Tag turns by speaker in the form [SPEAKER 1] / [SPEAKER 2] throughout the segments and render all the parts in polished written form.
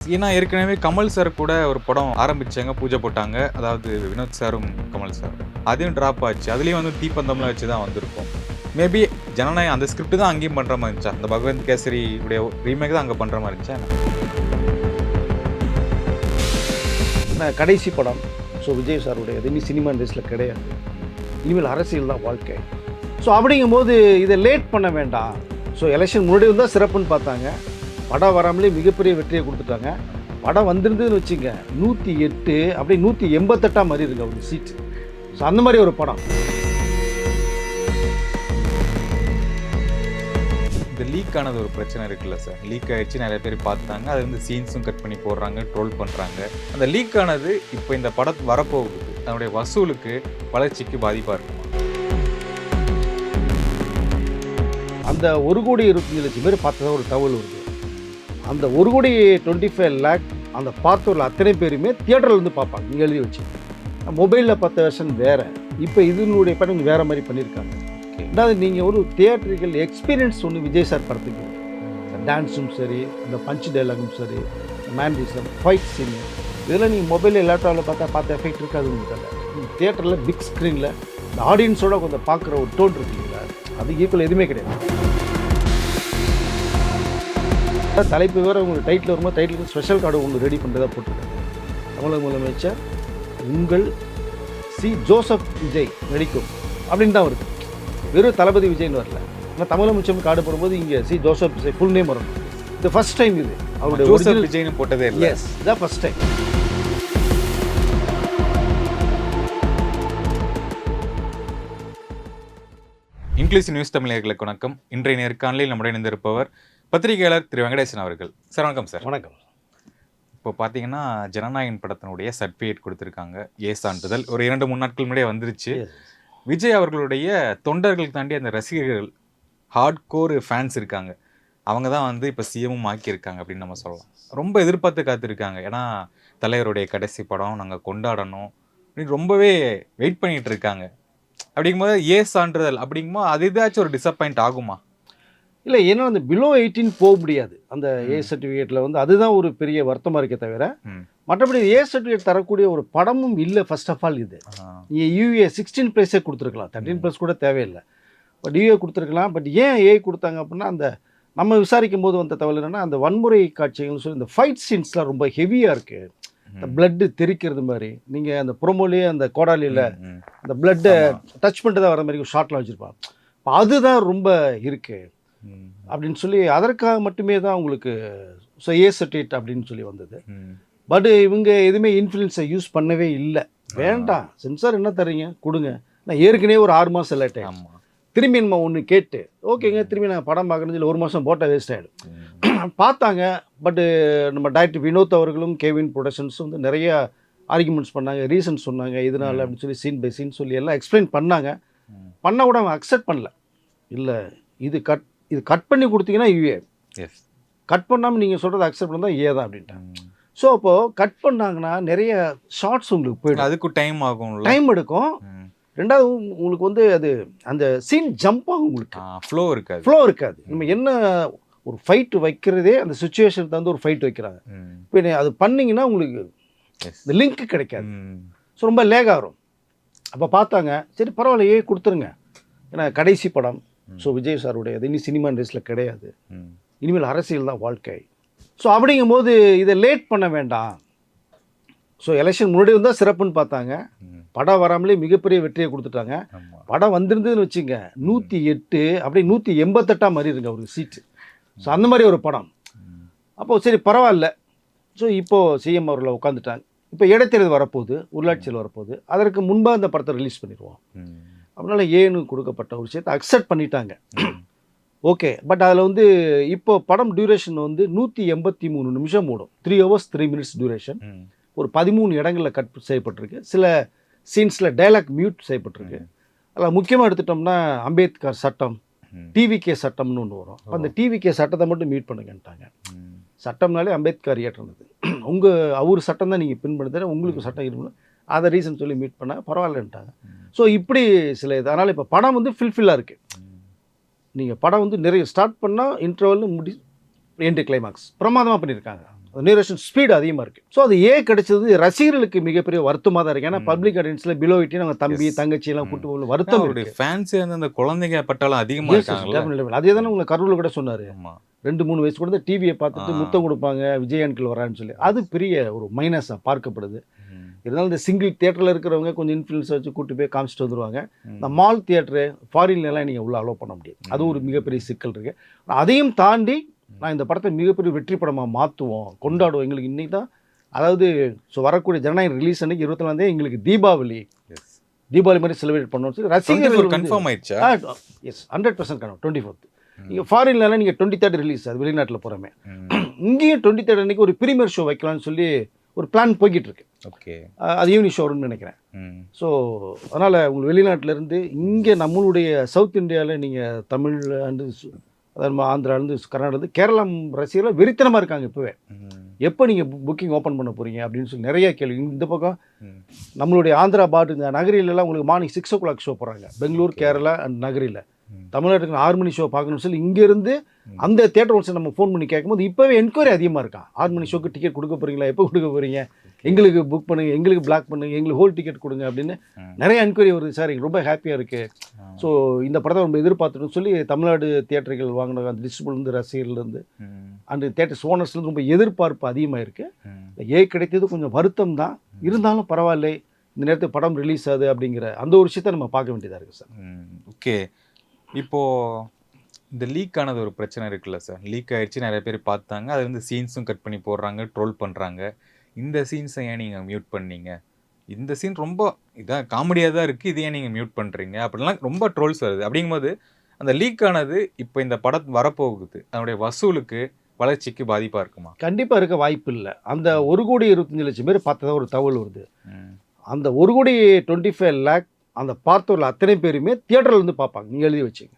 [SPEAKER 1] ஏன்னா ஏற்கனவே கமல் சார் கூட ஒரு படம் ஆரம்பிச்சாங்க, பூஜை போட்டாங்க. அதாவது வினோத் சாரும் கமல் சாரும். அதையும் டிராப் ஆச்சு. அதுலயும் வந்து தீப்பந்தம்லாம் வச்சு தான் வந்திருக்கும். மேபி ஜனநாயகம் அந்த ஸ்கிரிப்ட் தான் அங்கேயும் பண்ற மாதிரி இருந்துச்சா? அந்த பகவந்த் கேசரி உடைய ரீமேக் தான் அங்க பண்ற மாதிரி இருந்துச்சா?
[SPEAKER 2] கடைசி படம். ஸோ விஜய் சாருடைய இனி சினிமா இண்டஸ்ட்ரியில் கிடையாது, இனிமேல் அரசியல் தான் வாழ்க்கை. ஸோ அப்படிங்கும்போது இதை லேட் பண்ண வேண்டாம். ஸோ எலெக்ஷன் முன்னாடி வந்தால் சிறப்புன்னு பார்த்தாங்க. படம் வராமலே மிகப்பெரிய வெற்றியை கொடுத்துட்டாங்க. படம் வந்திருந்ததுன்னு வச்சுங்க 108 அப்படியே 188 மாதிரி இருக்கு ஒரு சீட்டு. ஸோ அந்த மாதிரி ஒரு படம்.
[SPEAKER 1] இந்த லீக் ஆனது ஒரு பிரச்சனை இருக்குல்ல சார்? லீக் ஆயிடுச்சு, நிறைய பேர் பார்த்தாங்க. அது வந்து சீன்ஸும் கட் பண்ணி போடுறாங்க, ட்ரோல் பண்ணுறாங்க. அந்த லீக் ஆனது இப்போ இந்த படம் வரப்போகுது, அதனுடைய வசூலுக்கு வளர்ச்சிக்கு பாதிப்பாக இருக்குமா?
[SPEAKER 2] அந்த 1,25,00,000 பேர் பார்த்ததா ஒரு தகவல் வருது. அந்த 1,25,00,000 அந்த பார்த்தவர்கள் அத்தனை பேருமே தியேட்டரில் வந்து பார்ப்பாங்க. நீங்கள் எழுதி வச்சு மொபைலில் பார்த்த வெர்ஷன் வேறு. இப்போ இதனுடைய படம் வேறு மாதிரி பண்ணியிருக்காங்க. அதாவது நீங்கள் ஒரு தியேட்டரிக்கல் எக்ஸ்பீரியன்ஸ் ஒன்று விஜய் சார் படத்துக்கு. டான்ஸும் சரி, இந்த பஞ்ச் டைலாகும் சரி, மேண்டிசம், ஃபைட் சீன், இதெல்லாம் நீங்கள் மொபைலில் லேப்டாப்பில் பார்த்த எஃபெக்ட் இருக்காது உங்களுக்கு. தியேட்டரில் பிக் ஸ்க்ரீனில் இந்த ஆடியன்ஸோட கொஞ்சம் பார்க்குற ஒரு டோன் இருக்கு இல்லைங்களா, அது ஈக்குவல் எதுவுமே கிடையாது. தலைப்பு வேறு உங்களுக்கு டைட்டில் வரும்போது டைட்டிலுக்கு ஸ்பெஷல் கார்டு ஒன்று ரெடி பண்ணுறதா போட்டிருக்காங்க. தமிழக முதலமைச்சர் உங்கள் சி ஜோசப் விஜய் நடிக்கும் அப்படின்னு தான் வருது. வெறும் தளபதி விஜய்னு வரல. ஆனால் தமிழக முதலமைச்சர் கார்டு போடும்போது இங்கே C Joseph Vijay full name வரணும். இது ஃபர்ஸ்ட் டைம். இது அவருடைய
[SPEAKER 1] ஜோசப் விஜய்னு போட்டதே இல்லை.
[SPEAKER 2] எஸ், இதான் ஃபர்ஸ்ட் டைம்.
[SPEAKER 1] இன்க்ளூசிவ் நியூஸ் தமிழர்களுக்கு வணக்கம். இன்றைய நேர்காணலில் நம்முடைய இணைந்திருப்பவர் பத்திரிகையாளர் திரு வெங்கடேசன் அவர்கள். சார் வணக்கம். சார்
[SPEAKER 2] வணக்கம்.
[SPEAKER 1] இப்போ பார்த்தீங்கன்னா ஜனநாயகன் படத்தினுடைய சர்டிஃபிகேட் கொடுத்துருக்காங்க, ஏ சான்றிதழ். ஒரு 2-3 நாட்கள் முன்னாடியே வந்துருச்சு. விஜய் அவர்களுடைய தொண்டர்கள் தாண்டி அந்த ரசிகர்கள், ஹார்ட் கோர் ஃபேன்ஸ் இருக்காங்க, அவங்க தான் வந்து இப்போ சிஎம்மும் ஆக்கியிருக்காங்க அப்படின்னு நம்ம சொல்லலாம். ரொம்ப எதிர்பார்த்து காத்திருக்காங்க. ஏன்னா தலைவருடைய கடைசி படம் நாங்கள் கொண்டாடணும் அப்படின்னு ரொம்பவே வெயிட் பண்ணிட்டு இருக்காங்க. அப்படிங்கும்போது ஏ சான்றிதழ் அப்படிங்கும்போது அது ஏதாச்சும் ஒரு டிசப்பாயிண்ட் ஆகுமா?
[SPEAKER 2] இல்லை, ஏன்னா அந்த பிலோ 18 போக முடியாது அந்த ஏ சர்டிஃபிகேட்டில் வந்து. அதுதான் ஒரு பெரிய வருத்தமாக இருக்கே தவிர மற்றபடி ஏ சர்டிஃபிகேட் தரக்கூடிய ஒரு படமும் இல்லை. ஃபர்ஸ்ட் ஆஃப் ஆல் இது நீங்கள் யூஏ 16+ கொடுத்துருக்கலாம், 13+ கூட தேவையில்லை. பட் யூஏ கொடுத்துருக்கலாம். பட் ஏன் ஏ கொடுத்தாங்க அப்படின்னா, அந்த நம்ம விசாரிக்கும் போது வந்த தகவல் என்னென்னா, அந்த வன்முறை காட்சிகள்னு சொல்லி இந்த ஃபைட் சீன்ஸ்லாம் ரொம்ப ஹெவியாக இருக்குது. இந்த பிளட்டு தெரிக்கிறது மாதிரி, நீங்கள் அந்த ப்ரோமோலேயே அந்த கோடாலியில் அந்த பிளட்டை டச் பண்ணிட்டு தான் வர மாதிரி ஒரு ஷார்ட்லாம் வச்சுருப்பாங்க. இப்போ அதுதான் ரொம்ப இருக்குது அப்படின்னு சொல்லி அதற்காக மட்டுமே தான் உங்களுக்கு ஏ சர்டிஃபிகேட் அப்படின்னு சொல்லி வந்தது. பட் இவங்க எதுவுமே இன்ஃப்ளூயன்ஸை யூஸ் பண்ணவே இல்லை. வேண்டாம், சென்சார் என்ன தரீங்க கொடுங்க. நான் ஏற்கனவே ஒரு 6 மாதம் செலக்ட் ஆகிடும். திரும்பி நம்ம ஒன்று கேட்டு ஓகேங்க திரும்பி நான் படம் பார்க்கணும் இல்லை 1 மாதம் போட்டால் வேஸ்ட் ஆகிடும். பார்த்தாங்க. பட்டு நம்ம டைரக்டர் வினோத் அவர்களும் கேவின் ப்ரொடக்ஷன்ஸும் வந்து நிறைய ஆர்குமெண்ட்ஸ் பண்ணாங்க, ரீசன்ஸ் சொன்னாங்க, இதனால் அப்படின்னு சொல்லி சீன் பை சீன் சொல்லி எல்லாம் எக்ஸ்பிளைன் பண்ணாங்க. பண்ண கூட அவங்க அக்செப்ட் பண்ணல. இல்லை இது கட் பண்ணி கொடுத்தீங்கன்னா யூஏ, கட் பண்ணாமல் நீங்கள் சொல்கிறது அக்செப்ட் பண்ணால் ஏ தான் அப்படின்ட்டாங்க. ஸோ அப்போது கட் பண்ணாங்கன்னா நிறைய ஷார்ட்ஸ் உங்களுக்கு போய்டும்,
[SPEAKER 1] அதுக்கு டைம் ஆகும்,
[SPEAKER 2] டைம் எடுக்கும். ரெண்டாவது உங்களுக்கு வந்து அது அந்த சீன் ஜம்ப் ஆகும், உங்களுக்கு
[SPEAKER 1] ஃப்ளோ இருக்காது.
[SPEAKER 2] நம்ம என்ன ஒரு ஃபைட் வைக்கிறதே அந்த சுச்சுவேஷன் தந்து ஒரு ஃபைட் வைக்கிறாங்க. இப்போ அது பண்ணிங்கன்னா உங்களுக்கு இந்த லிங்க் கிடைக்காது. ஸோ ரொம்ப லேக் ஆகும். அப்போ பார்த்தாங்க, சரி பரவாயில்ல ஏ கொடுத்துருங்க, ஏன்னா கடைசி படம். ஸோ விஜய் சாருடைய இனி சினிமா இண்டஸ்ட்ரியில் கிடையாது, இனிமேல் அரசியல் தான் வாழ்க்கை. ஸோ அப்படிங்கும்போது இதை லேட் பண்ண வேண்டாம். ஸோ எலெக்ஷன் முன்னாடி வந்தால் சிறப்புன்னு பார்த்தாங்க. படம் வராமலே மிகப்பெரிய வெற்றியை கொடுத்துட்டாங்க. படம் வந்திருந்ததுன்னு வச்சுங்க 108 அப்படியே 188 மாதிரி இருக்கு ஒரு சீட்டு. ஸோ அந்த மாதிரி ஒரு படம். அப்போது சரி பரவாயில்ல. ஸோ இப்போது சிஎம் அவர்களை உட்காந்துட்டாங்க. இப்போ இடைத்தேர்தல் வரப்போகுது, உள்ளாட்சியில் வரப்போகுது. அதற்கு முன்பாக இந்த படத்தை ரிலீஸ் பண்ணிடுவோம். அதனால ஏன்னு கொடுக்கப்பட்ட ஒரு விஷயத்தை அக்செப்ட் பண்ணிட்டாங்க. ஓகே. பட் அதில் வந்து இப்போ படம் டியூரேஷன் வந்து 183 நிமிஷம் ஓடும். 3 hours 3 minutes டியூரேஷன். ஒரு 13 இடங்களில் கட் செய்யப்பட்டிருக்கு. சில சீன்ஸில் டைலாக் மியூட் செய்யப்பட்டிருக்கு. அதில் முக்கியமாக எடுத்துட்டோம்னா அம்பேத்கர் சட்டம், டிவிகே சட்டம்னு ஒன்று வரும். அந்த டிவிகே சட்டத்தை மட்டும் மியூட் பண்ணுங்கன்ட்டாங்க. சட்டம்னாலே அம்பேத்கர் இயற்றினது, அவர் சட்டம் தான் நீங்கள் பின்படுத்த, உங்களுக்கு சட்டம் இருக்கணும், அதை ரீசன் சொல்லி மீட் பண்ணால் பரவாயில்லன்ட்டாங்க. ஸோ இப்படி சில இது. அதனால் இப்போ படம் வந்து ஃபில்ஃபில்லாக இருக்குது. நீங்கள் படம் வந்து நிறைய ஸ்டார்ட் பண்ணால் இன்டர்வல் எண்டு கிளைமாக்ஸ் பிரமாதமாக பண்ணியிருக்காங்க. நியூரேஷன் ஸ்பீடு அதிகமாக இருக்குது. ஸோ அது கிடைச்சது ரசிகர்களுக்கு மிகப்பெரிய வருத்தமாக தான் இருக்குது. ஏன்னா பப்ளிக் ஆடியன்ஸில் பிலோ 18 அவங்க தம்பி தங்கச்சி எல்லாம் கூட்டு போகல வருத்தம் இருக்கு.
[SPEAKER 1] ஃபேன்ஸ் வந்து அந்த குழந்தைங்க பட்டாலும் அதிகமாக இருக்காங்க.
[SPEAKER 2] அதே தானே உங்களை கரூரில் கூட சொன்னார். 2-3 வயசு கூட டிவியை பார்த்துட்டு முத்தம் கொடுப்பாங்க விஜய் அங்கிள் வரான்னு சொல்லி. அது பெரிய ஒரு மைனஸாக பார்க்கப்படுது. இருந்தாலும் இந்த சிங்கிள் தியேட்டரில் இருக்கிறவங்க கொஞ்சம் இன்ஃப்ளூயன்ஸ் வச்சு கூட்டு போய் காமிச்சிட்டு வந்துடுவாங்க. இந்த மால் தியேட்டரு ஃபாரின்லாம் நீங்கள் உள்ள அலோவ் பண்ண முடியாது. அது ஒரு மிகப்பெரிய சிக்கல் இருக்குது. அதையும் தாண்டி நான் இந்த படத்தை மிகப்பெரிய வெற்றி படமாக மாற்றுவோம், கொண்டாடுவோம். எங்களுக்கு இன்றைக்கி தான், அதாவது வரக்கூடிய ஜனநாயகம் ரிலீஸ் அன்றைக்கி 24 எங்களுக்கு தீபாவளி மாதிரி செலிப்ரேட் பண்ணணும்னு சொல்லி ரசிகர்கள்
[SPEAKER 1] கன்ஃபார்ம் ஆயிடுச்சா?
[SPEAKER 2] S 100% confirm. 24th நீங்கள் ஃபாரின்லலாம் நீங்கள் 23rd ரிலீஸ், அது வெளிநாட்டில் போகிறோமே. இங்கேயும் 23rd அன்றைக்கி ஒரு ப்ரீமியர் ஷோ வைக்கலாம்னு சொல்லி ஒரு பிளான் போய்கிட்டு இருக்கு.
[SPEAKER 1] ஓகே, அது
[SPEAKER 2] ஈவினிங் ஷோ வரும்னு நினைக்கிறேன். ஸோ அதனால் உங்களுக்கு வெளிநாட்டிலேருந்து இங்கே நம்மளுடைய சவுத் இந்தியாவில் நீங்கள் தமிழ் அண்டு அதாவது ஆந்திராலேருந்து கர்நாடகா கேரளா ரசிகர்கள் வெறித்தனமாக இருக்காங்க. இப்போவே எப்போ நீங்கள் புக்கிங் ஓப்பன் பண்ண போகிறீங்க அப்படின்னு சொல்லி நிறைய கேள்வி. இந்த பக்கம் நம்மளுடைய ஆந்திரா பாட்டு இந்த நகரிலெல்லாம் உங்களுக்கு மார்னிங் 6 o'clock ஷோ போடுறாங்க. பெங்களூர், கேரளா அண்ட் நகரில். தமிழ்நாட்டுக்கு 6 மணி ஷோ பார்க்கணும்னு சொல்லி இங்கேருந்து அந்த தேட்டர் ஒன்ஸ் நம்ம ஃபோன் பண்ணி கேட்கும்போது இப்போவே என்கொயரி அதிகமாக இருக்கான். 6 மணி ஷோக்கு டிக்கெட் கொடுக்க போகிறீங்களா, எப்போ கொடுக்க போகிறீங்க, எங்களுக்கு புக் பண்ணுங்கள், எங்களுக்கு பிளாக் பண்ணுங்கள், எங்களுக்கு ஹோல் டிக்கெட் கொடுங்க அப்படின்னு நிறைய என்கொயரி வருது. சார் எனக்கு ரொம்ப ஹாப்பியாக இருக்குது. ஸோ இந்த படத்தை ரொம்ப எதிர்பார்த்துட்டு சொல்லி தமிழ்நாடு தியேட்டர்கள் வாங்கின அந்த டிஸ்ட்ரிபியூட்டர்லேருந்து ரசிகர்லேருந்து அந்த தேட்டர்ஸ் ஓனர்ஸ்லேருந்து ரொம்ப எதிர்பார்ப்பு அதிகமாக இருக்குது. கிடைத்தது கொஞ்சம் வருத்தம் தான். இருந்தாலும் பரவாயில்லை, இந்த நேரத்துக்கு படம் ரிலீஸ் ஆகுது அப்படிங்கிற அந்த ஒரு விஷயத்தை நம்ம பார்க்க வேண்டியதாக இருக்குது சார்.
[SPEAKER 1] ஓகே, இப்போது இந்த லீக் ஆனது ஒரு பிரச்சனை இருக்குல்ல சார்? லீக் ஆகிடுச்சு, நிறைய பேர் பார்த்தாங்க, அது வந்து சீன்ஸும் கட் பண்ணி போடுறாங்க, ட்ரோல் பண்ணுறாங்க. இந்த சீன்ஸை ஏன் நீங்கள் மியூட் பண்ணீங்க, இந்த சீன் ரொம்ப இதாக காமெடியாக தான் இருக்குது, இதை ஏன் நீங்கள் மியூட் பண்ணுறீங்க அப்படின்லாம் ரொம்ப ட்ரோல்ஸ் வருது. அப்படிங்கும்போது அந்த லீக் ஆனது இப்போ இந்த படம் வரப்போகுது, அதனுடைய வசூலுக்கு வளர்ச்சிக்கு பாதிப்பாக இருக்குமா?
[SPEAKER 2] கண்டிப்பாக இருக்க வாய்ப்பு இல்லை. அந்த 1,25,00,000 பேர் பார்த்ததா ஒரு தகவல் வருது. அந்த 1,25 lakh அந்த பார்த்தவர்கள் அத்தனை பேருமே தியேட்டரில் வந்து பார்ப்பாங்க. நீங்கள் எழுதி வச்சுங்க.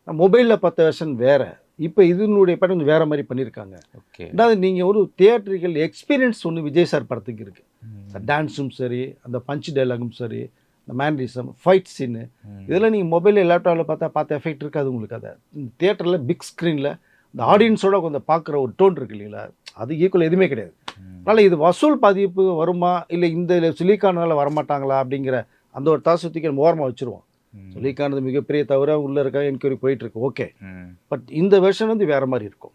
[SPEAKER 2] மொபைலில் பார்த்த வெர்ஷன் வேறு, இப்போ இதனுடைய படம் கொஞ்சம் வேறு மாதிரி பண்ணியிருக்காங்க.
[SPEAKER 1] ஓகே,
[SPEAKER 2] அதாவது நீங்கள் ஒரு தியேட்டரிக்கல் எக்ஸ்பீரியன்ஸ் ஒன்று விஜய் சார் படத்துக்கு இருக்குது. அந்த டான்ஸும் சரி, அந்த பஞ்ச் டைலாகும் சரி, இந்த மேனரிசம், ஃபைட் சீனு, இதெல்லாம் நீங்கள் மொபைலில் லேப்டாப்பில் பார்த்த எஃபெக்ட் இருக்காது உங்களுக்கு. அதை தியேட்டரில் பிக் ஸ்க்ரீனில் இந்த ஆடியன்ஸோட கொஞ்சம் பார்க்குற ஒரு டோன் இருக்குது இல்லைங்களா, அது ஈக்குவல் எதுவுமே கிடையாது. அதனால் இது வசூல் பாதிப்பு வருமா, இல்லை இந்த சொல்லிக்கானால வரமாட்டாங்களா அப்படிங்கிற அந்த ஒரு தாசத்துக்கு நம்ம ஓரமாக வச்சுருவோம். சொல்லிக்கானது மிகப்பெரிய தவிர உள்ளே இருக்க என்கொயரி போயிட்டுருக்கு. ஓகே, பட் இந்த வெர்ஷன் வந்து வேறு மாதிரி இருக்கும்.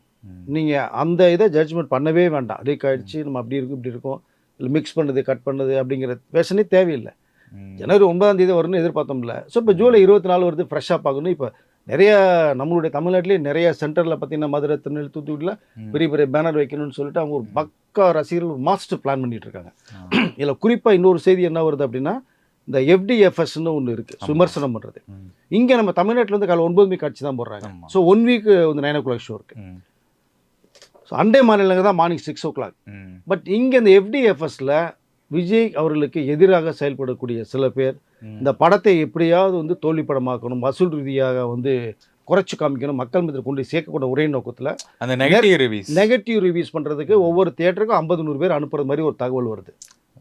[SPEAKER 2] நீங்கள் அந்த இதை ஜட்ஜ்மெண்ட் பண்ணவே வேண்டாம். லீக் ஆகிடுச்சு, நம்ம அப்படி இருக்கும் இப்படி இருக்கும், இல்லை மிக்ஸ் பண்ணுறது கட் பண்ணுறது அப்படிங்கிற வெர்ஷனே தேவையில்லை. ஜனவரி 9 வரும்னு எதிர்பார்த்தோம்ல. ஸோ இப்போ ஜூலை 24 வருது, ஃப்ரெஷ்ஷாக பார்க்கணும். இப்போ நிறைய நம்மளுடைய தமிழ்நாட்டிலே நிறைய சென்டரில் பார்த்தீங்கன்னா மதுரை, திருநெல்வேலி, தூத்துக்குடியில் பெரிய பெரிய பேனர் வைக்கணும்னு சொல்லிட்டு அவங்க ஒரு பக்கா ரசிகர்கள் மாஸ்டர் பிளான் பண்ணிகிட்டு இருக்காங்க. இதில் குறிப்பாக இன்னொரு செய்தி என்ன வருது அப்படின்னா, இந்த FDFSன்னு ஒன்று இருக்குது, விமர்சனம் பண்ணுறது. இங்கே நம்ம தமிழ்நாட்டிலேருந்து காலை 9 மணி காட்சி தான் போடுறாங்க. ஸோ 1 வீக் வந்து 9 o'clock ஷோ இருக்குது. ஸோ அண்டை மாநிலங்க தான் மார்னிங் 6 o'clock. பட் இங்கே இந்த FDFSல விஜய் அவர்களுக்கு எதிராக செயல்படக்கூடிய சில பேர் இந்த படத்தை எப்படியாவது வந்து தோல்வி படமாக்கணும், வசூல் ரீதியாக வந்து குறைச்சி காமிக்கணும், மக்கள் மத்தியில் கொண்டு சேர்க்கக்கூடிய ஒரே நோக்கத்தில்
[SPEAKER 1] அந்த நெகட்டிவ் ரிவ்யூஸ்
[SPEAKER 2] பண்ணுறதுக்கு ஒவ்வொரு தியேட்டருக்கும் 50-100 பேர் அனுப்புறது மாதிரி ஒரு தகவல் வருது.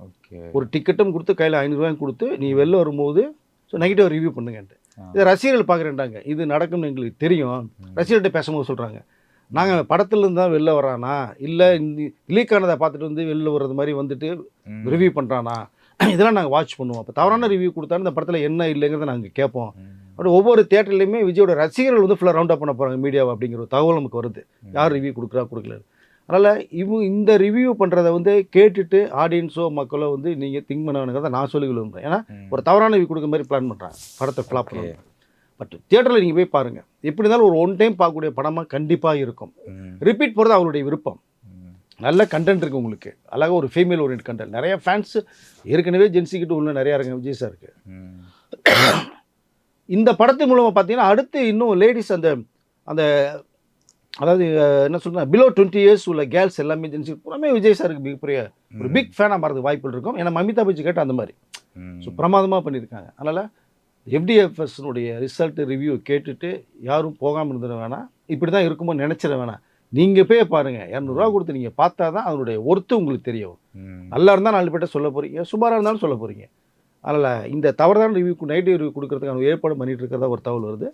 [SPEAKER 1] ஓகே, ஒரு
[SPEAKER 2] டிக்கெட்டும் கொடுத்து கையில் 500 ரூபாயும் கொடுத்து நீ வெளில வரும்போது ஸோ நெகட்டிவ் ரிவ்யூ பண்ணுங்கன்ட்டு இதை ரசிகர்கள் பார்க்குறேன்டாங்க. இது நடக்கும்னு எங்களுக்கு தெரியும். ரசிகர்கிட்ட பேசும்போது சொல்கிறாங்க, நாங்கள் படத்துலேருந்து தான் வெளில வரானா, இல்லை இந்த லீக்கானதை பார்த்துட்டு வந்து வெளில வர்றது மாதிரி வந்துட்டு ரிவ்யூ பண்ணுறானா, இதெல்லாம் நாங்கள் வாட்ச் பண்ணுவோம். அப்போ தவறான ரிவ்யூ கொடுத்தாலும் இந்த படத்தில் என்ன இல்லைங்கிறத நாங்கள் கேட்போம். அப்படி ஒவ்வொரு தேட்டர்லையுமே விஜயோட ரசிகர்கள் வந்து ஃபுல்லாக ரவுண்ட் அப் பண்ண போகிறாங்க மீடியாவை அப்படிங்கிற ஒரு தகவல் நமக்கு வருது. யார் ரிவ்யூ கொடுக்கல. அதனால் இந்த ரிவ்யூ பண்ணுறதை வந்து கேட்டுட்டு ஆடியன்ஸோ மக்களோ வந்து நீங்கள் திங்க் பண்ணணுங்கிறத நான் சொல்லி விழுந்தேன். ஏன்னா ஒரு தவறான ரிவ்யூ கொடுக்குற மாதிரி பிளான் பண்ணுறாங்க படத்தை ஃப்ளாப் பண்ணுறாங்க. பட் தியேட்டரில் நீங்கள் போய் பாருங்கள், எப்படி இருந்தாலும் ஒரு 1 டைம் பார்க்கக்கூடிய படமாக கண்டிப்பாக இருக்கும். ரிப்பீட் போகிறது அவருடைய விருப்பம். நல்ல கண்டென்ட் இருக்குது உங்களுக்கு, அழகாக ஒரு ஃபீமேல் ஓரியன்ட் கண்டென்ட். நிறைய ஃபேன்ஸ் ஏற்கனவே ஜென்சிக்கிட்டு உள்ள நிறையா இருக்காங்க விஜய் சாருக்கு. இந்த படத்தின் மூலமாக பார்த்தீங்கன்னா அடுத்து இன்னும் லேடிஸ் அந்த அந்த அதாவது என்ன சொல்கிறேன், பிலோ 20 years உள்ள கேர்ள்ஸ் எல்லாமே ஜென்சி பூராமே விஜய் சாருக்கு மிகப்பெரிய ஒரு பிக் ஃபேனாக மாறதுக்கு வாய்ப்புகள் இருக்கும். ஏன்னா மமிதா பச்சி கேட்ட அந்த மாதிரி ஸோ பிரமாதமாக பண்ணியிருக்காங்க. அதனால் FDFSனுடைய ரிசல்ட் ரிவ்யூ கேட்டுட்டு யாரும் போகாமல் இருந்துட வேணாம், இப்படி தான் இருக்குமோ நினச்சிட வேணாம். நீங்கள் போய் பாருங்கள், 200 ரூபா கொடுத்து நீங்கள் பார்த்தா தான் அதனுடைய ஒர்த்து உங்களுக்கு தெரியும். நல்லா இருந்தால் 4 பேர்ட்ட சொல்ல போகிறீங்க, சுமாராக இருந்தாலும் சொல்ல போகிறீங்க. அதனால் இந்த தவறான ரிவ்யூ நெகட்டிவ் ரிவ்யூ கொடுக்கறதுக்கான ஏற்பாடு பண்ணிகிட்டு இருக்கிறதா ஒரு தகவல் வருது.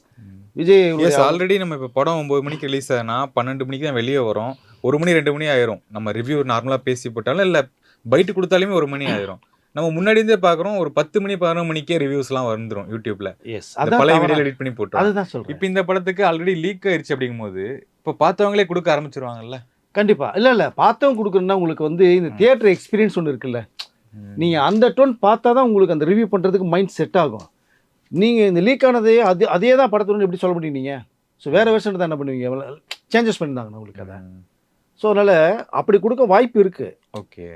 [SPEAKER 2] விஜய்
[SPEAKER 1] ஆல்ரெடி நம்ம இப்போ படம் 9 மணிக்கு ரிலீஸ் ஆகுதுன்னா 12 மணிக்கு தான் வெளியே வரும். 1 மணி 2 மணி ஆயிரும். நம்ம ரிவ்யூ நார்மலாக பேசி போட்டாலும் இல்லை பைட்டு கொடுத்தாலுமே 1 மணி ஆயிரும். நம்ம முன்னாடி இருந்தே பார்க்குறோம் ஒரு 10 மணி 11 மணிக்கே ரிவ்யூஸ்லாம் வந்துடும் யூடியூப்ல. பழைய வீடியோ எடிட் பண்ணி போட்டோம்.
[SPEAKER 2] அதுதான் சொல்றேன்.
[SPEAKER 1] இப்போ இந்த படத்துக்கு ஆல்ரெடி லீக் ஆயிடுச்சு அப்படிங்கும்போது இப்போ பார்த்தவங்களே கொடுக்க ஆரம்பிச்சிருவாங்கல்ல.
[SPEAKER 2] கண்டிப்பா. இல்ல பார்த்தவங்க கொடுக்குறதுனா உங்களுக்கு வந்து இந்த தியேட்டர் எக்ஸ்பீரியன்ஸ் ஒன்று இருக்குல்ல, நீங்க அந்த டோன் பார்த்தா தான் உங்களுக்கு அந்த ரிவ்யூ பண்றதுக்கு மைண்ட் செட் ஆகும். நீங்க இந்த லீக் ஆனதே அதே தான் படத்துடன் எப்படி சொல்ல முடியும் நீங்க? ஸோ வேற வெர்ஷன் தான் என்ன பண்ணுவீங்க? சேஞ்சஸ் பண்ணிருந்தாங்க உங்களுக்கு அதை. ஸோ அதனால அப்படி கொடுக்க வாய்ப்பு இருக்கு.
[SPEAKER 1] ஓகே.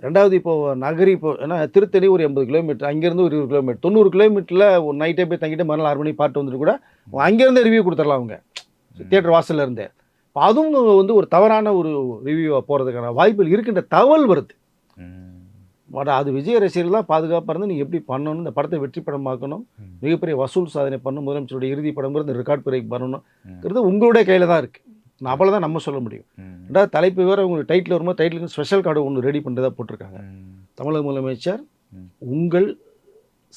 [SPEAKER 1] ரெண்டாவது
[SPEAKER 2] இப்போ நகரி இப்போ ஏன்னா திருத்தணி ஒரு 80 கிலோமீட்டர், அங்கேருந்து ஒரு 20 கிலோமீட்டர், 90 கிலோமீட்டரில் ஒரு நைட்டே போய் தங்கிட்டு மறுநாள் 6 மணிக்கு பாட்டு வந்துட்டு கூட அங்கேருந்தே ரிவ்யூ கொடுத்துடலாம் அவங்க தியேட்டர் வாசல்ல இருந்தே. இப்போ அதுவும் வந்து ஒரு தவறான ஒரு ரிவ்யூவாக போகிறதுக்கான வாய்ப்புகள் இருக்கின்ற தகவல் வருது. அது விஜய் ரசிகர்கள் தான் பாதுகாப்பாக இருந்து நீங்கள் எப்படி பண்ணணும், இந்த படத்தை வெற்றி படமாக்கணும், மிகப்பெரிய வசூல் சாதனை பண்ணணும், முதலமைச்சருடைய இறுதி படம் இந்த ரெக்கார்ட் பிரேக் பண்ணணும்ங்கிறது உங்களுடைய கையில் தான் இருக்குது. நான் அவ்வளோ தான் நம்ம சொல்ல முடியும். ரெண்டாவது தலைப்பு வேறு உங்களுக்கு டைட்டில் வரும்போது டைட்டிலுக்கு ஸ்பெஷல் கார்டு ஒன்று ரெடி பண்ணுறதா போட்டிருக்காங்க. தமிழக முதலமைச்சர் உங்கள்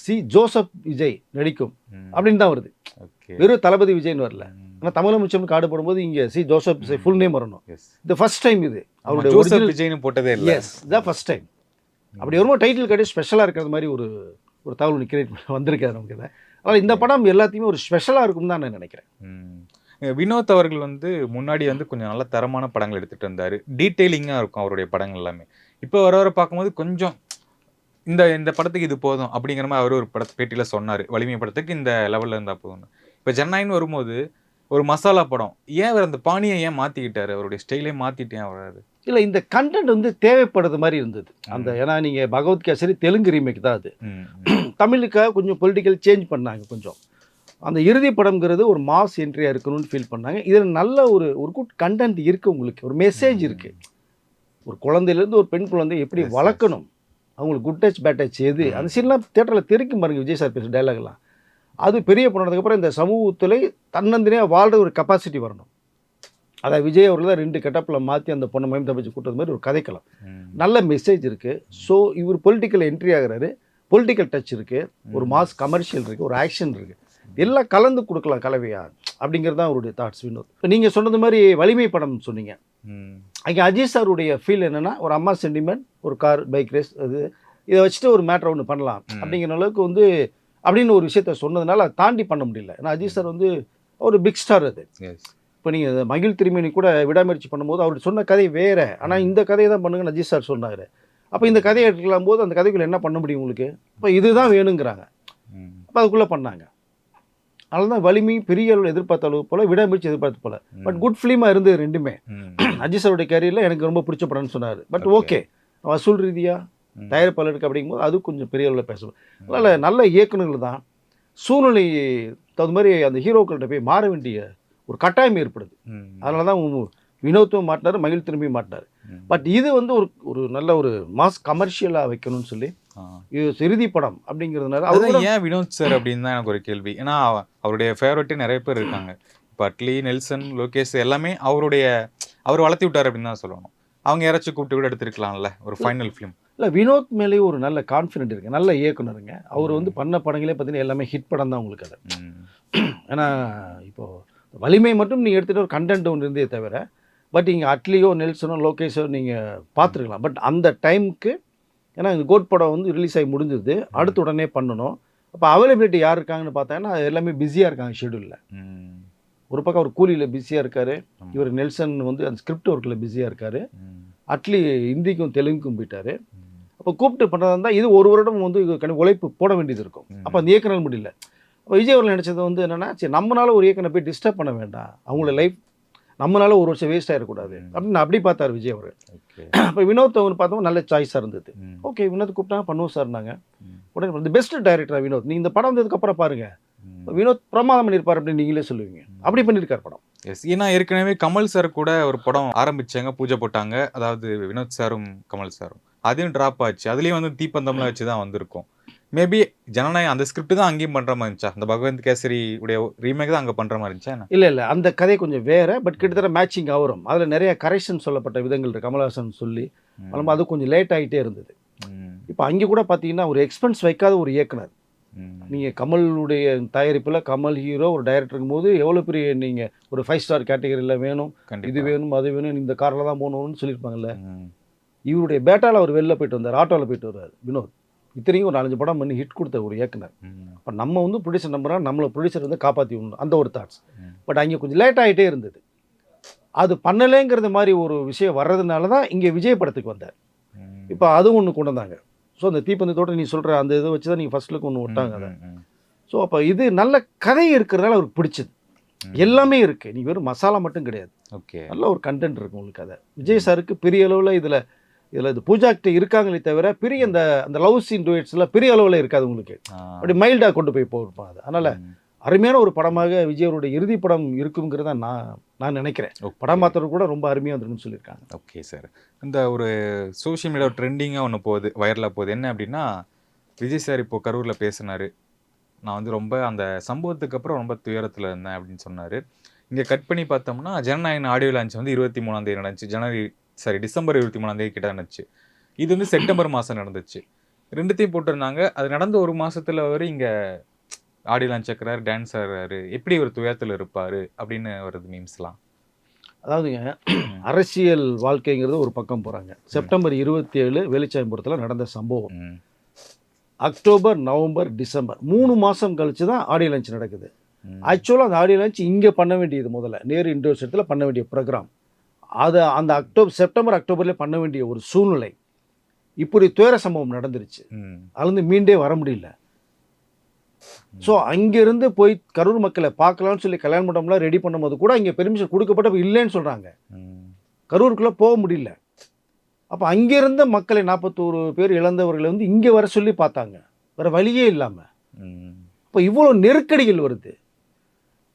[SPEAKER 2] சி ஜோசப் விஜய் நடிக்கும் அப்படின்னு தான் வருது. வெறும் தளபதி விஜய்னு வரல. ஆனால் தமிழமைச்சர் கார்டு போடும்போது இங்கே C Joseph Vijay full name வரணும். இது ஃபர்ஸ்ட் டைம் இது அவருடைய
[SPEAKER 1] ஜோசப் விஜய்னு போட்டதே இல்லை.
[SPEAKER 2] எஸ், இதான் ஃபர்ஸ்ட் டைம். அப்படி வரும்போது டைட்டில் கார்டு ஸ்பெஷலாக இருக்கிறது மாதிரி ஒரு தகவல் ஒன்று கிரியேட் வந்திருக்காரு நமக்கு. அதனால் இந்த படம் எல்லாத்தையுமே ஒரு ஸ்பெஷலாக இருக்கும்னு தான் நான் நினைக்கிறேன்.
[SPEAKER 1] வினோத் அவர்கள் வந்து முன்னாடி வந்து கொஞ்சம் நல்ல தரமான படங்கள் எடுத்துகிட்டு வந்தார். டீட்டெயிலிங்காக இருக்கும் அவருடைய படங்கள் எல்லாமே. இப்போ வர பார்க்கும்போது கொஞ்சம் இந்த படத்துக்கு இது போதும் அப்படிங்கிற மாதிரி அவர் ஒரு பேட்டியில் சொன்னார். வலிமை படத்துக்கு இந்த லெவலில் இருந்தால் போதும்னு. இப்போ ஜனநாயகன் வரும்போது ஒரு மசாலா படம், ஏன் அவர் அந்த பாணியை ஏன் மாற்றிக்கிட்டார்? அவருடைய ஸ்டைலே மாற்றிட்டு ஏன் வராது?
[SPEAKER 2] இல்லை, இந்த கண்டென்ட் வந்து தேவைப்படுறது மாதிரி இருந்தது அந்த. ஏன்னா நீங்கள் பகவத் கேசரி தெலுங்கு ரீமேக் தான் அது. தமிழுக்காக கொஞ்சம் பொலிட்டிக்கல் சேஞ்ச் பண்ணாங்க கொஞ்சம். அந்த இறுதி படம்ங்கிறது ஒரு மாஸ் என்ட்ரியாக இருக்கணும்னு ஃபீல் பண்ணாங்க. இதில் நல்ல ஒரு குட் கண்டென்ட் இருக்குது, உங்களுக்கு ஒரு மெசேஜ் இருக்குது. ஒரு குழந்தையிலேருந்து ஒரு பெண் குழந்தை எப்படி வளர்க்கணும், அவங்களுக்கு குட் டச் பேட் டச் எது, அந்த சீன்லாம் தேட்டரில் தெரிக்கும் பாருங்க. விஜய் சார் பேசுகிற டைலாக்லாம் அது பெரிய போனதுக்கப்புறம் இந்த சமூகத்தில் தன்னந்தனியாக வாழ்கிற ஒரு கெப்பாசிட்டி வரணும். அதை விஜய் அவர்கள் தான் 2 கெட்டப்பில் மாற்றி அந்த பொண்ணை மயம் தப்பிச்சு கூட்டது மாதிரி ஒரு கதைக்கலாம். நல்ல மெசேஜ் இருக்குது. ஸோ இவர் பொலிட்டிக்கல் என்ட்ரி ஆகிறாரு, பொலிட்டிக்கல் டச் இருக்குது, ஒரு மாஸ் கமர்ஷியல் இருக்குது, ஒரு ஆக்ஷன் இருக்குது, எல்லாம் கலந்து கொடுக்கலாம் கலவையா அப்படிங்கிறது தான் அவருடைய தாட்ஸ். வினோத், இப்போ நீங்கள் சொன்னது மாதிரி வலிமை படம் சொன்னீங்க. அங்கே அஜித் சாருடைய ஃபீல் என்னென்னா ஒரு அம்மா சென்டிமெண்ட், ஒரு கார் பைக் ரேஸ், இதை வச்சுட்டு ஒரு மேட்ரை ஒன்று பண்ணலாம் அப்படிங்கிற அளவுக்கு வந்து அப்படின்னு ஒரு விஷயத்த சொன்னதுனால அதை தாண்டி பண்ண முடியல. ஏன்னா அஜித் சார் வந்து ஒரு பிக் ஸ்டார். அது இப்போ நீங்கள் மகிழ் திருமணி கூட விடாமுயற்சி பண்ணும்போது அவர் சொன்ன கதை வேறு, ஆனால் இந்த கதையை தான் பண்ணுங்கன்னு அஜித் சார் சொன்னார். அப்போ இந்த கதையை எடுக்கலாம் போது அந்த கதைக்குள்ளே என்ன பண்ண முடியும் உங்களுக்கு? இப்போ இதுதான் வேணுங்கிறாங்க. அப்போ அதுக்குள்ளே பண்ணாங்க. அதனால தான் வலிமை பெரிய அளவில் எதிர்பார்த்த அளவு போல், விடாமுயற்சி எதிர்பார்த்த போல். பட் குட் ஃபிலிமாக இருந்தது ரெண்டுமே. அஜித் சாருடைய கேரியரில் எனக்கு ரொம்ப பிடிச்ச படம்னு சொன்னார். பட் ஓகே, வசூல் ரீதியாக தயாரிப்பாளருக்கு அப்படிங்கும்போது அது கொஞ்சம் பெரிய அளவில் பேசுவோம். அதனால் நல்ல இயக்குநர்கள் தான் சூழ்நிலை தகுந்த மாதிரி அந்த ஹீரோக்கள்கிட்ட போய் மாற வேண்டிய ஒரு கட்டாயம் ஏற்படுது. அதனால தான் வினோத்தும் மாட்டினார், மகிழ் திரும்பியும் மாட்டினார். பட் இது வந்து ஒரு நல்ல ஒரு மாஸ் கமர்ஷியலாக வைக்கணும்னு சொல்லி இது இறுதி படம் அப்படிங்கிறதுனால
[SPEAKER 1] அவர் ஏன் வினோத் சார் அப்படின்னு தான் எனக்கு ஒரு கேள்வி. ஏன்னா அவருடைய ஃபேவரட்டே நிறைய பேர் இருக்காங்க. இப்போ அட்லி, நெல்சன், லோகேஷ் எல்லாமே அவர் வளர்த்தி விட்டார் அப்படின்னு தான் சொல்லணும். அவங்க யாராச்சும் கூப்பிட்டு கூட எடுத்துருக்கலாம்ல ஒரு ஃபைனல் ஃபிலிம்.
[SPEAKER 2] இல்லை, வினோத் மேலேயும் ஒரு நல்ல கான்ஃபிடென்ட் இருக்குது, நல்ல இயக்குனருங்க. அவர் வந்து பண்ண படங்களே பார்த்தீங்கன்னா எல்லாமே ஹிட் படம் தான் உங்களுக்கு. அது ஏன்னா இப்போது வலிமை மட்டும் நீங்கள் எடுத்துகிட்டு ஒரு கண்டென்ட் ஒன்று இருந்தே தவிர, பட் இங்கே அட்லியோ நெல்சனோ லோகேஷோ நீங்கள் பார்த்துருக்கலாம். பட் அந்த டைமுக்கு ஏன்னா இந்த கோட் படம் வந்து ரிலீஸ் ஆகி முடிஞ்சது, அடுத்த உடனே பண்ணணும். அப்போ அவைலபிலிட்டி யார் இருக்காங்கன்னு பார்த்தாங்கன்னா எல்லாமே பிஸியாக இருக்காங்க ஷெடியூலில். ஒரு பக்கம் அவர் கூலியில் பிஸியாக இருக்கார், இவர் நெல்சன் வந்து அந்த ஸ்கிரிப்ட் ஒர்க்கில் பிஸியாக இருக்கார், அட்லி ஹிந்திக்கும் தெலுங்குக்கும் போயிட்டார். அப்போ கூப்பிட்டு பண்ணுறதா இருந்தால் இது ஒரு வருடம் வந்து உழைப்பு போட வேண்டியது இருக்கும். அப்போ அந்த இயக்குனர் முடியல. அப்போ விஜய் அவர்கள் நினச்சது வந்து என்னென்னா, சரி நம்மளால ஒரு இயக்குனர் போய் டிஸ்டர்ப் பண்ண வேண்டாம், அவங்களோட லைஃப் நம்மளால ஒரு வருஷம் வேஸ்ட் ஆகிடக்கூடாது அப்படின்னு அப்படி பார்த்தார் விஜய் அவர். அப்போ வினோத் அவர் பார்த்தோம் நல்ல சாய்ஸாக இருந்தது. ஓகே, வினோத் கூப்பிட்டா பண்ணுவோம் சார். நாங்கள் உடனே இந்த பெஸ்ட் டைரக்டராக வினோத், நீங்கள் இந்த படம் வந்ததுக்கப்புறம் பாருங்கள், வினோத் பிரமாதம் பண்ணியிருப்பார் அப்படின்னு நீங்களே சொல்லுவீங்க. அப்படி பண்ணியிருக்கார் படம்.
[SPEAKER 1] எஸ், ஏன்னா ஏற்கனவே கமல் சார் கூட ஒரு படம் ஆரம்பிச்சாங்க, பூஜை போட்டாங்க. அதாவது வினோத் சாரும் கமல் சாரும் அதையும் ட்ராப் ஆச்சு. அதுலேயும் வந்து தீப்பந்தம்லாம் வச்சு தான் வந்திருக்கும். மேபி ஜனநாயகம் அந்த ஸ்கிரிப்ட் தான் அங்கேயும் பண்ணுற மாதிரி இருந்துச்சா? அந்த பகவந்த் கேசரி உடைய ரீமேக் தான் அங்கே பண்ணுற மாதிரி இருந்துச்சா?
[SPEAKER 2] இல்லை, அந்த கதை கொஞ்சம் வேறு, பட் கிட்டத்தட்ட மேட்சிங் ஆகும். அதில் நிறைய கரெக்ஷன் சொல்லப்பட்ட விதங்கள் இருக்குது. கமல்ஹாசன் சொல்லி அது கொஞ்சம் லேட் ஆகிட்டே இருந்தது. இப்போ அங்கே கூட பார்த்தீங்கன்னா ஒரு எக்ஸ்பென்ஸ் வைக்காத ஒரு இயக்குனர் நீங்கள் கமலுடைய தயாரிப்பில் கமல் ஹீரோ ஒரு டைரக்டருக்கும் போது எவ்வளோ பெரிய நீங்கள் ஒரு 5 ஸ்டார் கேட்டகரியில் வேணும், இது வேணும் அது வேணும், இந்த காரில் தான் போகணும்னு சொல்லியிருப்பாங்கல்ல. இவருடைய பேட்டாவில் அவர் வெளில போயிட்டு வந்தார், ஆட்டோவில் போயிட்டு வருவார் வினோத். இத்தனைக்கும் ஒரு 4-5 படம் பண்ணி ஹிட் கொடுத்த ஒரு இயக்குனர். அப்போ நம்ம வந்து ப்ரொடியூசர் நம்புறோம், நம்மளை ப்ரொடியூசர் வந்து காப்பாற்றி விடணும், அந்த ஒரு தாட்ஸ். பட் அங்கே கொஞ்சம் லேட் ஆகிட்டே இருந்தது. அது பண்ணலேங்கிறது மாதிரி ஒரு விஷயம் வர்றதுனால தான் இங்கே விஜய் படத்துக்கு வந்தார். இப்போ அதுவும் ஒன்று கொண்டு வந்தாங்க. ஸோ அந்த தீப்பந்தத்தோடு நீ சொல்கிற அந்த இதை வச்சு தான் நீங்கள் ஃபர்ஸ்ட் லுக் ஒன்று விட்டாங்க அதை. ஸோ அப்போ இது நல்ல கதை இருக்கிறதால அவருக்கு பிடிச்சது. எல்லாமே இருக்குது, நீ வெறும் மசாலா மட்டும் கிடையாது.
[SPEAKER 1] ஓகே,
[SPEAKER 2] நல்ல ஒரு கண்டென்ட் இருக்குது உங்களுக்கு. அதை விஜய் சாருக்கு பெரிய அளவில் இதில் இது பூஜாக்கிட்ட இருக்காங்களே தவிர பெரிய அந்த லவ் சீன் டூயட்ஸ்லாம் பெரிய அளவில் இருக்காது உங்களுக்கு. அப்படி மைல்டாக கொண்டு போய் போயிருப்பான் அது. அதனால் அருமையான ஒரு படமாக விஜயருடைய இறுதி படம் இருக்குங்கிறத நான் நினைக்கிறேன். படம் மாத்திரம் கூட ரொம்ப அருமையாக வந்துருக்குன்னு சொல்லியிருக்காங்க.
[SPEAKER 1] ஓகே சார், இந்த ஒரு சோஷியல் மீடியா ட்ரெண்டிங்காக ஒன்று போகுது, வைரலாக போகுது. என்ன அப்படின்னா, விஜய் சார் இப்போது கரூரில் பேசினார். நான் வந்து ரொம்ப அந்த சம்பவத்துக்கு அப்புறம் ரொம்ப துயரத்தில் இருந்தேன் அப்படின்னு சொன்னார். இங்கே கட் பண்ணி பார்த்தோம்னா ஜனநாயகன் ஆடியோ லான்ச் வந்து 23ஆம் நடந்துச்சு. டிசம்பர் 23ஆம் கிட்ட நடந்துச்சு. இது வந்து செப்டம்பர் மாதம் நடந்துச்சு. ரெண்டுத்தையும் போட்டிருந்தாங்க. அது நடந்த ஒரு மாதத்தில் அவர் இங்கே ஆடியோ லான்ச் ஆக்குறாரு, டான்ஸ் ஆடுறாரு. எப்படி ஒரு துயரத்தில் இருப்பார் அப்படின்னு வருது மீம்ஸ்லாம்.
[SPEAKER 2] அதாவதுங்க, அரசியல் வாழ்க்கைங்கிறது ஒரு பக்கம் போகிறாங்க. செப்டம்பர் 27 வேலுச்சாமிபுரத்தில் நடந்த சம்பவம். அக்டோபர், நவம்பர், டிசம்பர் 3 மாதம் கழிச்சு தான் ஆடியோ லான்ச் நடக்குது. ஆக்சுவலாக அந்த ஆடியோ லான்ச் இங்கே பண்ண வேண்டியது, முதல்ல நேரு இண்டோர் ஸ்டேடியத்தில் பண்ண வேண்டிய ப்ரோக்ராம். அதை அந்த செப்டம்பர் அக்டோபர்லேயே பண்ண வேண்டிய ஒரு சூழ்நிலை. இப்படி துயர சம்பவம் நடந்துருச்சு. அதுலேருந்து மீண்டே வர முடியல. ஸோ அங்கேருந்து போய் கரூர் மக்களை பார்க்கலான்னு சொல்லி கல்யாண மண்டபம்லாம் ரெடி பண்ணும்போது கூட இங்கே பெர்மிஷன் கொடுக்கப்பட்ட இல்லைன்னு சொல்கிறாங்க. கரூருக்குள்ளே போக முடியல. அப்போ அங்கேருந்த மக்களை 41 பேர் இழந்தவர்களை வந்து இங்கே வர சொல்லி பார்த்தாங்க, வேறு வழியே இல்லாமல். இப்போ இவ்வளோ நெருக்கடிகள் வருது.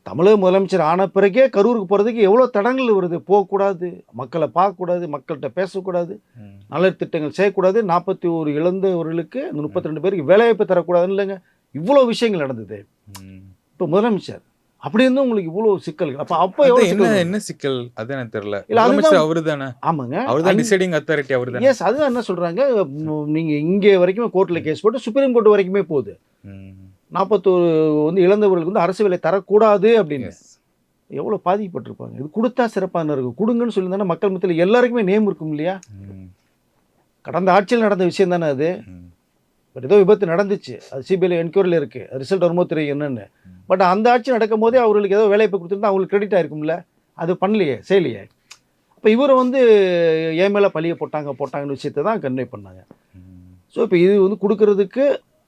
[SPEAKER 2] தமிழக முதலமைச்சர் ஆன பிறகே கரூருக்கு போகிறதுக்கு எவ்வளோ தடங்கள் வருது. போகக்கூடாது, மக்களை பார்க்கக்கூடாது, மக்கள்கிட்ட பேசக்கூடாது, நல்ல திட்டங்கள் செய்யக்கூடாது, 41 இழந்தவர்களுக்கு 32 பேருக்கு வேலைவாய்ப்பு தரக்கூடாதுன்னு இல்லைங்க, இவ்வளோ விஷயங்கள் நடந்தது. இப்போ முதலமைச்சர் அப்படி இருந்தும் உங்களுக்கு இவ்வளோ சிக்கல்கள். அப்போ
[SPEAKER 1] என்ன சிக்கல் அது எனக்கு தெரியல. அவரு தானே?
[SPEAKER 2] ஆமாங்க,
[SPEAKER 1] அவர் தான் டிசைடிங் அத்தாரிட்டி, அவர் தான்.
[SPEAKER 2] எஸ், அதுதான் என்ன சொல்கிறாங்க, நீங்கள் இங்கே வரைக்கும் கோர்ட்டில் கேஸ் போட்டு சுப்ரீம் கோர்ட் வரைக்குமே போகுது. 41 வந்து இழந்தவர்களுக்கு வந்து அரசு வேலை தரக்கூடாது அப்படின்னு. எவ்வளோ பாதிக்கப்பட்டிருப்பாங்க. இது கொடுத்தா சிறப்பான இருக்கும், கொடுங்கன்னு சொல்லி தானே மக்கள் மத்தியில் எல்லாருக்குமே நேம் இருக்கும் இல்லையா? கடந்த ஆட்சியில் நடந்த விஷயம் தானே அது. பட் ஏதோ விபத்து நடந்துச்சு, அது சிபிஐ என்கொயரியில் இருக்குது, ரிசல்ட் வரும்போது தெரியும் என்னென்னு. பட் அந்த ஆட்சி நடக்கும் போதே அவர்களுக்கு ஏதோ வேலைவாய்ப்பு கொடுத்துருந்தா அவங்களுக்கு கிரெடிட் ஆயிருக்கும்ல. அது பண்ணலையே, செய்யலையே. அப்போ இவரை வந்து ஏன் மேலே பழிய போட்டாங்கன்னு விஷயத்தை தான் கன்வே பண்ணாங்க. ஸோ இப்போ இது வந்து கொடுக்கறதுக்கு,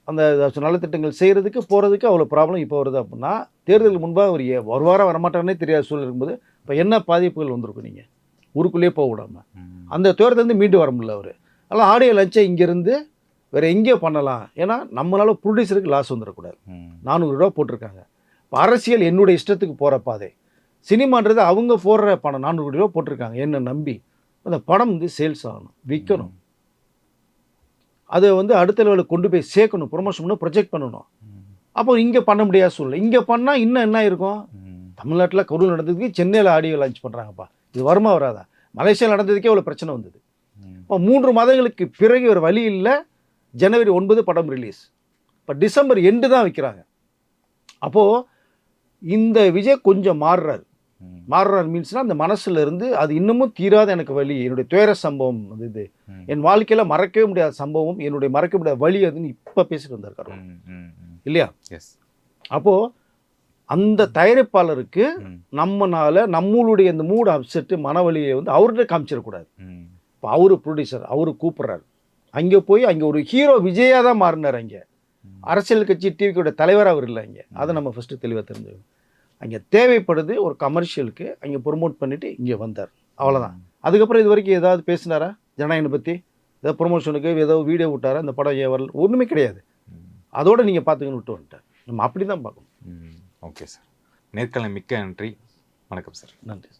[SPEAKER 2] அந்த நலத்திட்டங்கள் செய்கிறதுக்கு போகிறதுக்கு அவ்வளோ ப்ராப்ளம் இப்போ வருது. அப்படின்னா தேர்தலுக்கு முன்பாக அவர் வருவாரா வரமாட்டானே தெரியாத சூழல் இருக்கும்போது இப்போ என்ன பாதிப்புகள் வந்திருக்கும்? நீங்கள் ஊருக்குள்ளேயே போக விடாமல் அந்த தேர்தலேருந்து மீண்டு வர முடியல அவர். அதனால் ஆடியோ லஞ்சை இங்கேருந்து வேறு எங்கேயோ பண்ணலாம். ஏன்னா நம்மளால ப்ரொடியூசருக்கு லாஸ் வந்துடக்கூடாது. 400 ரூபா போட்டிருக்காங்க. இப்போ அரசியல் என்னுடைய இஷ்டத்துக்கு போகிற பாதை, சினிமான்றது அவங்க போடுற பணம் 400 கோடி ரூபா போட்டிருக்காங்க என்னை நம்பி. அந்த படம் வந்து சேல்ஸ் ஆகணும், விற்கணும், அதை வந்து அடுத்த லெவலுக்கு கொண்டு போய் சேர்க்கணும், ப்ரொமோஷன் பண்ணணும், ப்ரொஜெக்ட் பண்ணணும். அப்போ இங்கே பண்ண முடியாத சூழ்நிலை. இங்கே பண்ணால் இன்னும் என்ன இருக்கும்? தமிழ்நாட்டில் கரூர் நடந்ததுக்கு சென்னையில் ஆடியோ லான்ச் பண்ணுறாங்கப்பா, இது வருமா வராதா? மலேசியா நடந்ததுக்கே அவ்வளோ பிரச்சனை வந்தது. இப்போ 3 மாதங்களுக்கு பிறகு ஒரு வழி இல்லை. ஜனவரி 9 படம் ரிலீஸ், இப்போ டிசம்பர் எண்டு தான் வைக்கிறாங்க. அப்போது இந்த விஜய் கொஞ்சம் மாறுறாரு மீன்ஸ்னால் அந்த மனசுல இருந்து அது இன்னமும் தீராத எனக்கு வலி, என்னுடைய துயர சம்பவம் அது, இது என் வாழ்க்கையில் மறக்கவே முடியாத சம்பவம், என்னுடைய மறக்க முடியாத வலி அதுன்னு இப்போ பேசிட்டு வந்திருக்காரு இல்லையா? அப்போது அந்த தயாரிப்பாளருக்கு நம்மளுடைய இந்த மூடு அப்செட்டு மனவலியை வந்து அவர்கிட்ட காமிச்சிடக்கூடாது. இப்போ அவரு ப்ரொடியூசர், அவரு கூப்பிட்றாரு. அங்கே போய் அங்கே ஒரு ஹீரோ விஜயாக தான் மாறினார். அங்கே அரசியல் கட்சி டிவிக்கோட தலைவர் அவர் இல்லை. அங்கே அதை நம்ம ஃபஸ்ட்டு தெளிவாக தெரிஞ்சுக்கணும். அங்கே தேவைப்படுது ஒரு கமர்ஷியலுக்கு, அங்கே ப்ரொமோட் பண்ணிவிட்டு இங்கே வந்தார், அவ்வளோதான். அதுக்கப்புறம் இது வரைக்கும் ஏதாவது பேசினாரா ஜனநாயகனை பற்றி? ஏதாவது ப்ரொமோஷனுக்கு ஏதோ வீடியோ விட்டாரா, இந்த படம் ஏன் வரல? ஒன்றுமே கிடையாது. அதோடு நீங்கள் பார்த்துக்கன்னு விட்டு வந்துட்டார். நம்ம அப்படி தான் பார்க்கணும்.
[SPEAKER 1] ஓகே சார், நேர்காணல் மிக்க நன்றி. வணக்கம் சார்.
[SPEAKER 2] நன்றி.